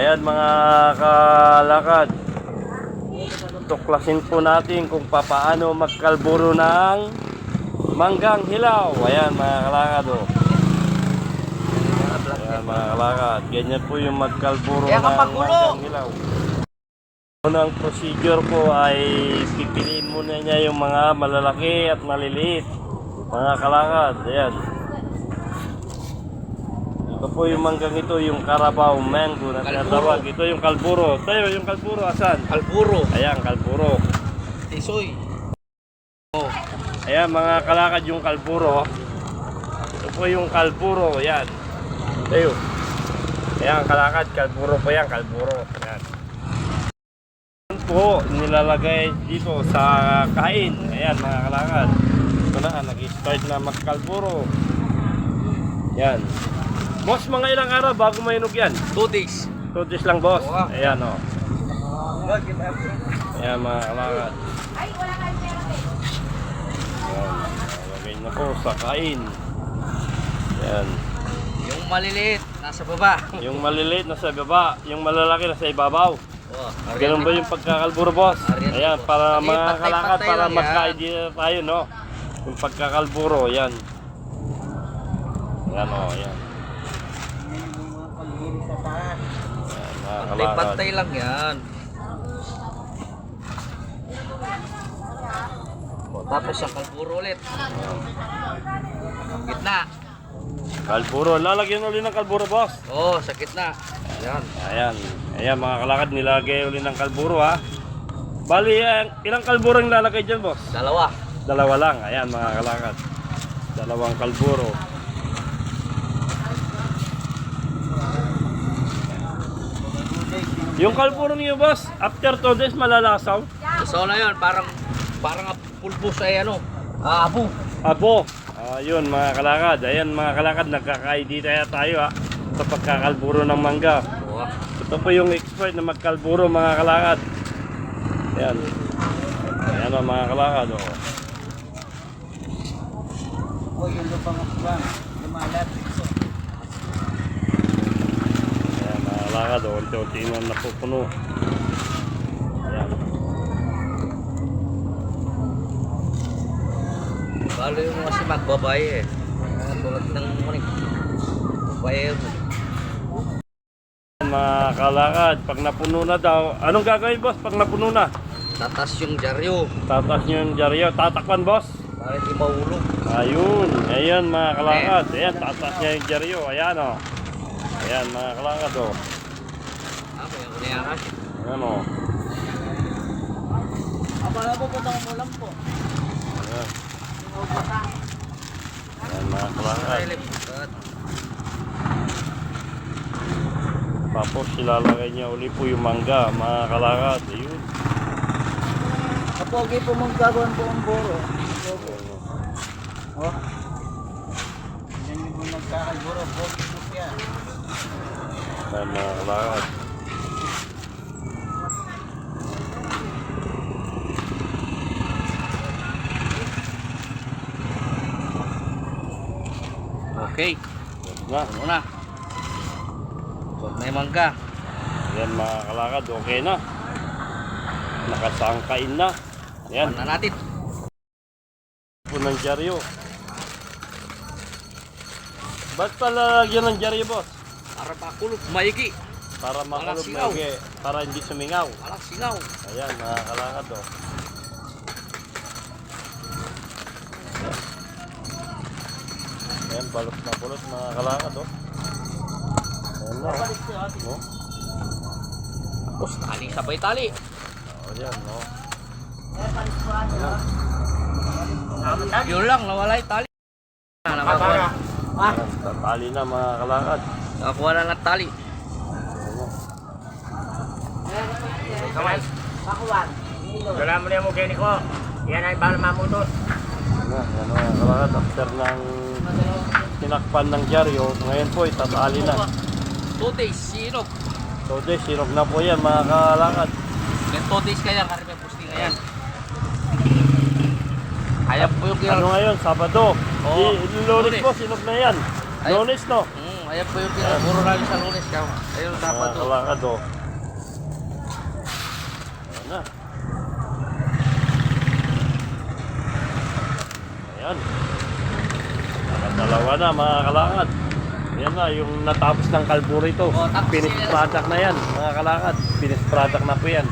Ayan mga kalakad, tuklasin po natin kung paano magkalburo ng manggang hilaw. Ayan mga kalakad, oh. Ayan mga kalakad, ganyan po yung magkalburo ng manggang hilaw. Unang procedure po ay pipiliin muna niya yung mga malalaki at maliliit, mga kalakad. Ayan, ito po yung manggang ito, yung Carabao mango na tinatawag. Ito yung kalburo. Tayo, yung kalburo, asan? Kalburo. Ayan, kalburo. Tisoy. Oh. Ayan mga kalakad, yung kalburo. Ito po yung kalburo. Ayan. Tayo. Ayan kalakad, kalburo po yan, kalburo. Ayan. Ito po, nilalagay dito sa kain. Ayan mga kalakad. Ito na, nag-start na magkalburo. Ayan. Boss, mga ilang araw bago mainog yan? 2 days. 2 days lang, boss. Oo. Ayan, o. Ayan, mga kalakad. Ayan, lagay na po sa kain. Ayan. Yung maliliit, nasa baba. Yung maliliit nasa baba, yung malalaki nasa ibabaw. Oh, Ganun ba yung pagkakalburo, boss? Ayan, para Hindi, mga patay-patay kalakad, para lang yan. magka-idea tayo, no? Yung pagkakalburo, ayan. Ayan, o, ayan. Pantay-pantay lang yan. O, tapos ang kalburo ulit. Gitna. Kalburo, lalagyan ulit ng kalburo, boss. Oh, sa gitna. Yan. Ayan, ayan mga kalakad, nilagay ulit ng kalburo, ha. Bali, ilang kalburo yung lalagay dyan, boss? Dalawa. Dalawa lang, ayan mga kalakad. Dalawang kalburo. Yung kalburo niyo, boss, after 2 days malalasaw? So na yun, parang pulbos ay ano, abo. Abo. Ayun mga kalakad. Ayan mga kalakad, nagkakaidita tayo, ha, sa pagkakalburo ng mangga. Oh. Ito po yung expert na magkalburo, mga kalakad. Ayan. Ayan o mga kalakad, oh. Oh, yung lupang asbang, lumalat. Ayan mga kalakad, oh. Unti-unti na napupuno. Ayan. Balo yung kasi magbabae eh. Tulad ng munik. Babae mo. Mga kalakad, pag napuno na daw, anong gagawin, boss, pag napuno na? Tatas yung dyaryo. Tatas nyo yung dyaryo. Tatakpan, boss? Para di mahulog. Ayun. Ayan mga kalakad. Ayan, tatas niya yung dyaryo. Ayan o. Ayan mga kalakad o. May ako na yan kasi. Ayan o. Abala po po itong ulam po. Ayan. Ayan mga kalakad. Tapos ilalagay niya uli po yung mangga, mga kalakad. Ayun. Kapogi po mong gagawin po ang buro. Oh. Yan yung nagkakalburo. Pogi po yan. Ayan mga kalakad. Okay. Na. Ano na? So, may mangga. Ayan mga kalakad, okay na. Nakasangkain na. Ayan. Na natin. Po ng dyaryo. Ba't pala lagyan ng dyaryo, boss? Para pakulog, maigi. Para makulog singaw. maigi, para hindi sumingaw. Alas singaw. Ayan, mga kalakad, oh. Ayan, balot na balot, mga kalakad, oh. Ayan na, oh. Tapos tali, sabay tali. Oh, ayan, oh. Yun lang, nawala yung tali. Nakakuha. Ayan, tatali na, mga kalakad. Nakakuha na ng tali. Ayan, oh. Kawan, pakuwan. Wala mo na mo kaya ko. Yan ay bala mamutot. Ayan, mga kalakad, after ng tinakpan ng dyaryo, ngayon po, itatali na. 2 days, sinok. So, sinog na po yan, mga kalakad. May 2 days kaya, karami ang posting ngayon. Kaya po yung Ano ngayon? Sabado. Oo. Lunes Lunes. po, sinog na yan. Ay. Lunes, no? ayan po yung pinapuro namin sa Lunes. Ayun, dapat Mga to. kalakad, oh. Ayan na. Ayan. Nakadalawa na mga kalakad. Ayan na, yung natapos ng kalburo ito. Oh, tapos Finished sila- product na yan, mga kalakad. Finished product na po yan.